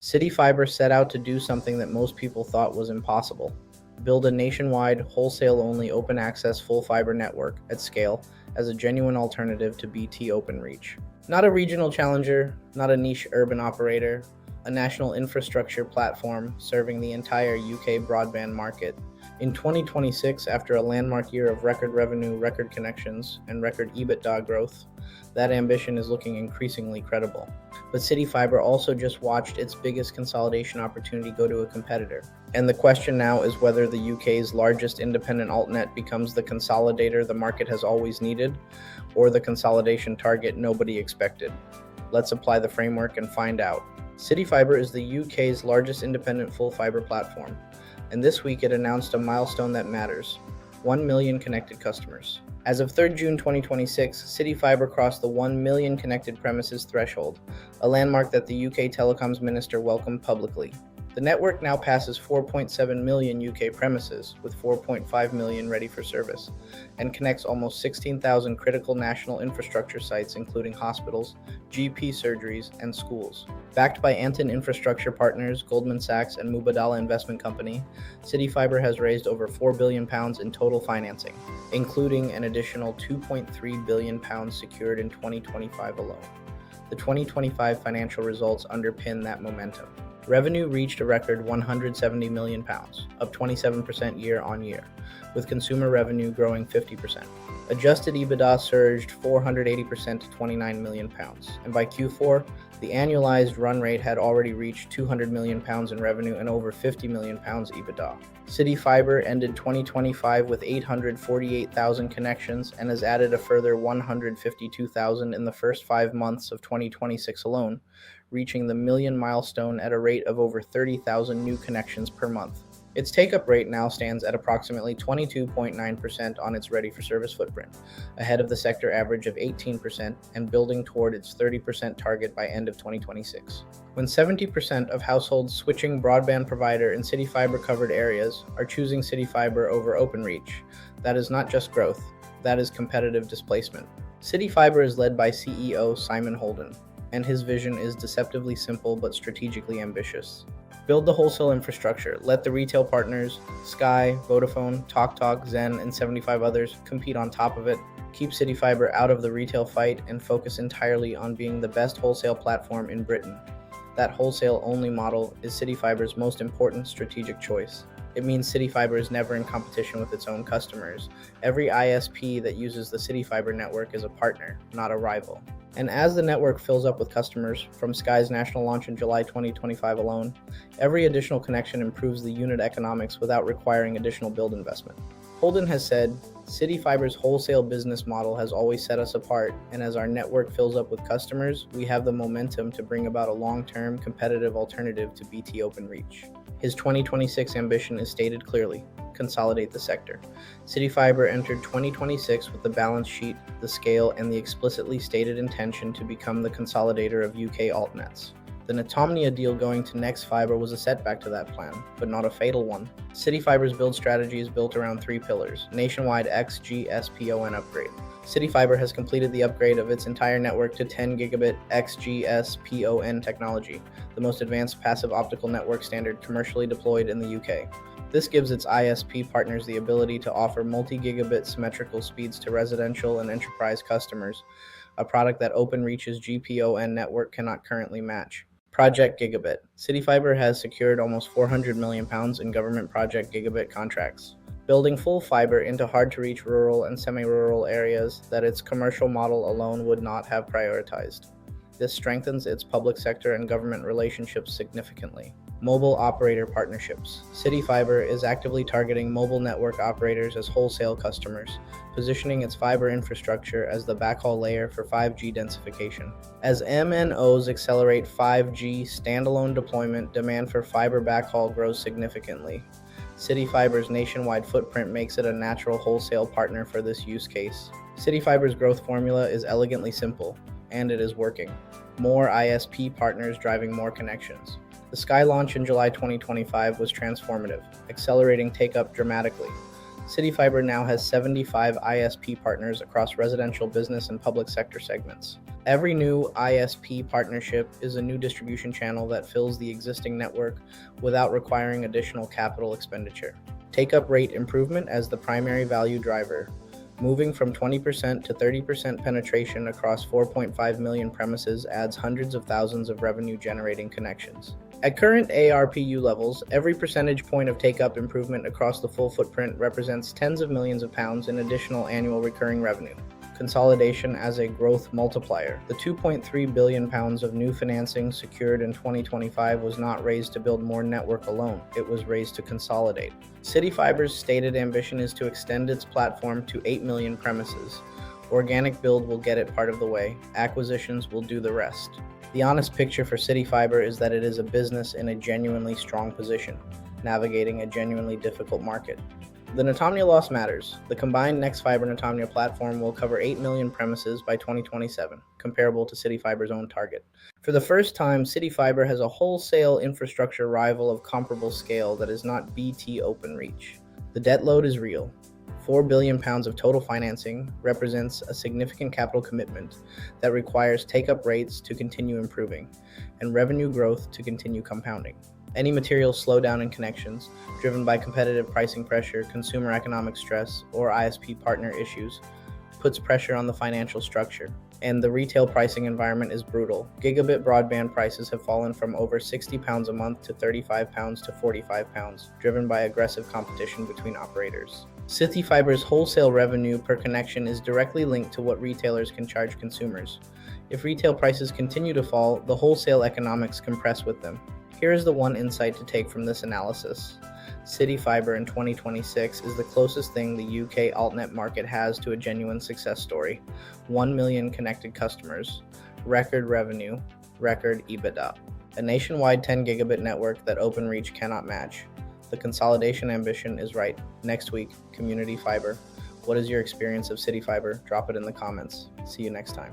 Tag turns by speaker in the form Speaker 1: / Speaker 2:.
Speaker 1: CityFibre set out to do something that most people thought was impossible: build a nationwide, wholesale-only open access full fiber network at scale as a genuine alternative to BT Openreach. Not a regional challenger, not a niche urban operator, a national infrastructure platform serving the entire UK broadband market. In 2026, after a landmark year of record revenue, record connections, and record EBITDA growth, that ambition is looking increasingly credible. But CityFibre also just watched its biggest consolidation opportunity go to a competitor. And the question now is whether the UK's largest independent altnet becomes the consolidator the market has always needed, or the consolidation target nobody expected. Let's apply the framework and find out. CityFibre is the UK's largest independent full fibre platform, and this week it announced a milestone that matters: 1 million connected customers. As of 3rd June 2026, CityFibre crossed the 1 million connected premises threshold, a landmark that the UK Telecoms Minister welcomed publicly. The network now passes 4.7 million UK premises, with 4.5 million ready for service, and connects almost 16,000 critical national infrastructure sites including hospitals, GP surgeries, and schools. Backed by Anton Infrastructure Partners, Goldman Sachs, and Mubadala Investment Company, CityFibre has raised over £4 billion in total financing, including an additional £2.3 billion secured in 2025 alone. The 2025 financial results underpin that momentum. Revenue reached a record £170 million, up 27% year-on-year, with consumer revenue growing 50%. Adjusted EBITDA surged 480% to £29 million, and by Q4, the annualized run rate had already reached £200 million in revenue and over £50 million EBITDA. CityFibre ended 2025 with 848,000 connections and has added a further 152,000 in the first 5 months of 2026 alone, reaching the million milestone at a rate of over 30,000 new connections per month. Its take-up rate now stands at approximately 22.9% on its ready-for-service footprint, ahead of the sector average of 18% and building toward its 30% target by end of 2026. When 70% of households switching broadband provider in CityFibre-covered areas are choosing CityFibre over Openreach, that is not just growth, that is competitive displacement. CityFibre is led by CEO Simon Holden, and his vision is deceptively simple but strategically ambitious. Build the wholesale infrastructure, let the retail partners, Sky, Vodafone, TalkTalk, Zen, and 75 others compete on top of it, keep CityFibre out of the retail fight, and focus entirely on being the best wholesale platform in Britain. That wholesale-only model is CityFibre's most important strategic choice. It means CityFibre is never in competition with its own customers. Every ISP that uses the CityFibre network is a partner, not a rival. And as the network fills up with customers, from Sky's national launch in July 2025 alone, every additional connection improves the unit economics without requiring additional build investment. Holden has said, CityFibre's wholesale business model has always set us apart, and as our network fills up with customers, we have the momentum to bring about a long-term competitive alternative to BT Openreach. His 2026 ambition is stated clearly: consolidate the sector. CityFibre entered 2026 with the balance sheet, the scale, and the explicitly stated intention to become the consolidator of UK Altnets. The Netomnia deal going to Nexfibre was a setback to that plan, but not a fatal one. CityFibre's build strategy is built around 3 pillars: nationwide XGS-PON upgrade. CityFibre has completed the upgrade of its entire network to 10 gigabit XGS-PON technology, the most advanced passive optical network standard commercially deployed in the UK. This gives its ISP partners the ability to offer multi-gigabit symmetrical speeds to residential and enterprise customers, a product that Openreach's GPON network cannot currently match. Project Gigabit. CityFibre has secured almost £400 million in government Project Gigabit contracts, building full fibre into hard-to-reach rural and semi-rural areas that its commercial model alone would not have prioritized. This strengthens its public sector and government relationships significantly. Mobile operator partnerships. CityFibre is actively targeting mobile network operators as wholesale customers, positioning its fiber infrastructure as the backhaul layer for 5G densification. As MNOs accelerate 5G standalone deployment, demand for fiber backhaul grows significantly. CityFibre's nationwide footprint makes it a natural wholesale partner for this use case. CityFibre's growth formula is elegantly simple, and it is working. More ISP partners driving more connections. The Sky launch in July 2025 was transformative, accelerating take-up dramatically. CityFibre now has 75 ISP partners across residential, business, and public sector segments. Every new ISP partnership is a new distribution channel that fills the existing network without requiring additional capital expenditure. Take-up rate improvement as the primary value driver, moving from 20% to 30% penetration across 4.5 million premises adds hundreds of thousands of revenue-generating connections. At current ARPU levels, every percentage point of take-up improvement across the full footprint represents tens of millions of pounds in additional annual recurring revenue. Consolidation as a growth multiplier. The £2.3 billion of new financing secured in 2025 was not raised to build more network alone, it was raised to consolidate. CityFibre's stated ambition is to extend its platform to 8 million premises. Organic build will get it part of the way, acquisitions will do the rest. The honest picture for CityFibre is that it is a business in a genuinely strong position, navigating a genuinely difficult market. The Netomnia loss matters. The combined Nexfibre Netomnia platform will cover 8 million premises by 2027, comparable to CityFibre's own target. For the first time, CityFibre has a wholesale infrastructure rival of comparable scale that is not BT Openreach. The debt load is real. £4 billion of total financing represents a significant capital commitment that requires take-up rates to continue improving and revenue growth to continue compounding. Any material slowdown in connections, driven by competitive pricing pressure, consumer economic stress, or ISP partner issues, puts pressure on the financial structure. And the retail pricing environment is brutal. Gigabit broadband prices have fallen from over £60 a month to £35 to £45, driven by aggressive competition between operators. CityFibre's wholesale revenue per connection is directly linked to what retailers can charge consumers. If retail prices continue to fall, the wholesale economics compress with them. Here is the one insight to take from this analysis. CityFibre in 2026 is the closest thing the UK Altnet market has to a genuine success story. 1 million connected customers, record revenue, record EBITDA. A nationwide 10 gigabit network that Openreach cannot match. The consolidation ambition is right. Next week, Community Fibre. What is your experience of CityFibre? Drop it in the comments. See you next time.